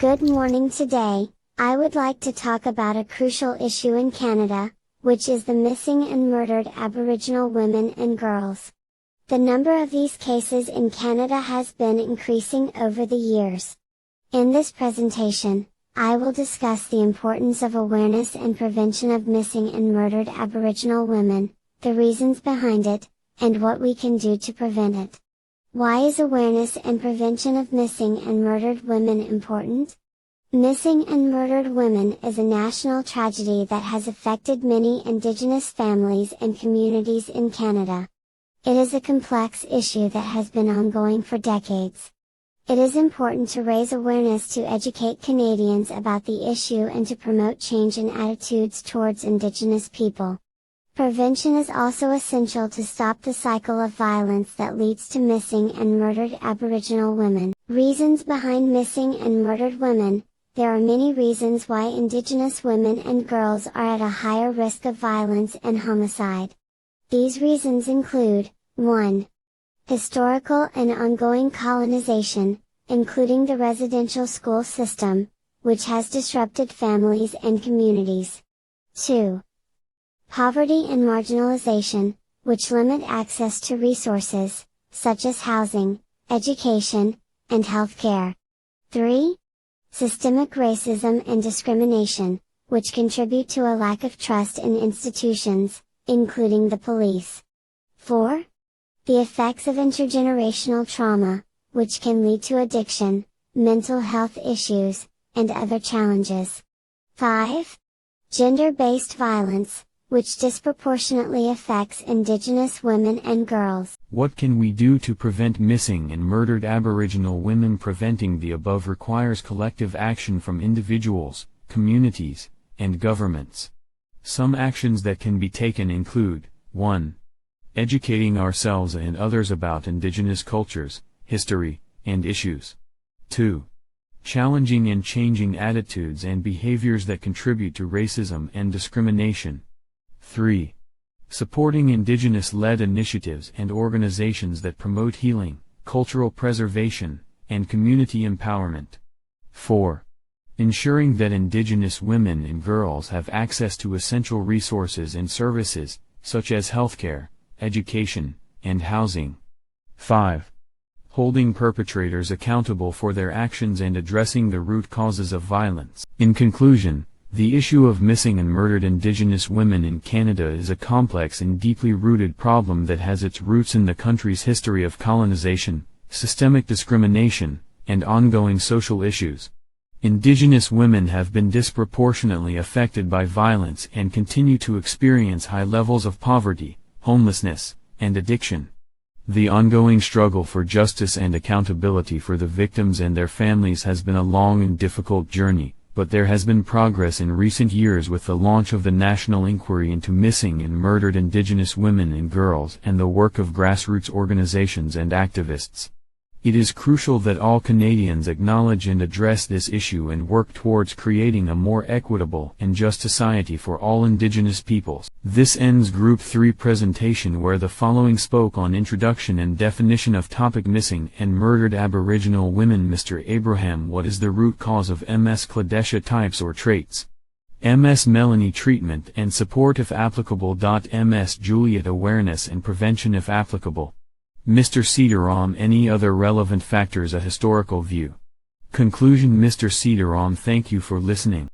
Good morning. Today, I would like to talk about a crucial issue in Canada, which is the missing and murdered Aboriginal women and girls. The number of these cases in Canada has been increasing over the years. In this presentation, I will discuss the importance of awareness and prevention of missing and murdered Aboriginal women, the reasons behind it, and what we can do to prevent it. Why is awareness and prevention of missing and murdered women important? Missing and murdered women is a national tragedy that has affected many Indigenous families and communities in Canada. It is a complex issue that has been ongoing for decades. It is important to raise awareness to educate Canadians about the issue and to promote change in attitudes towards Indigenous people. Prevention is also essential to stop the cycle of violence that leads to missing and murdered Aboriginal women. Reasons behind missing and murdered women. There are many reasons why Indigenous women and girls are at a higher risk of violence and homicide. These reasons include, 1. Historical and ongoing colonization, including the residential school system, which has disrupted families and communities. 2. Poverty and marginalization, which limit access to resources, such as housing, education, and health care. 3. Systemic racism and discrimination, which contribute to a lack of trust in institutions, including the police. 4. The effects of intergenerational trauma, which can lead to addiction, mental health issues, and other challenges. 5. Gender-based violence, which disproportionately affects Indigenous women and girls. What can we do to prevent missing and murdered Aboriginal women? Preventing the above requires collective action from individuals, communities, and governments. Some actions that can be taken include, 1. Educating ourselves and others about Indigenous cultures, history, and issues. 2. Challenging and changing attitudes and behaviors that contribute to racism and discrimination. 3. Supporting Indigenous-led initiatives and organizations that promote healing, cultural preservation, and community empowerment. 4. Ensuring that Indigenous women and girls have access to essential resources and services, such as healthcare, education, and housing. 5. Holding perpetrators accountable for their actions and addressing the root causes of violence. In conclusion, the issue of missing and murdered Indigenous women in Canada is a complex and deeply rooted problem that has its roots in the country's history of colonization, systemic discrimination, and ongoing social issues. Indigenous women have been disproportionately affected by violence and continue to experience high levels of poverty, homelessness, and addiction. The ongoing struggle for justice and accountability for the victims and their families has been a long and difficult journey, but there has been progress in recent years with the launch of the National Inquiry into Missing and Murdered Indigenous Women and Girls and the work of grassroots organizations and activists. It is crucial that all Canadians acknowledge and address this issue and work towards creating a more equitable and just society for all Indigenous peoples. This ends Group 3 presentation, where the following spoke on introduction and definition of topic missing and murdered Aboriginal women. Mr. Abraham, what is the root cause of MS Cladesha types or traits? MS Melanie, treatment and support if applicable. MS Juliet, awareness and prevention if applicable. Mr. Cedarom, any other relevant factors? A historical view. Conclusion. Mr. Cedarom, thank you for listening.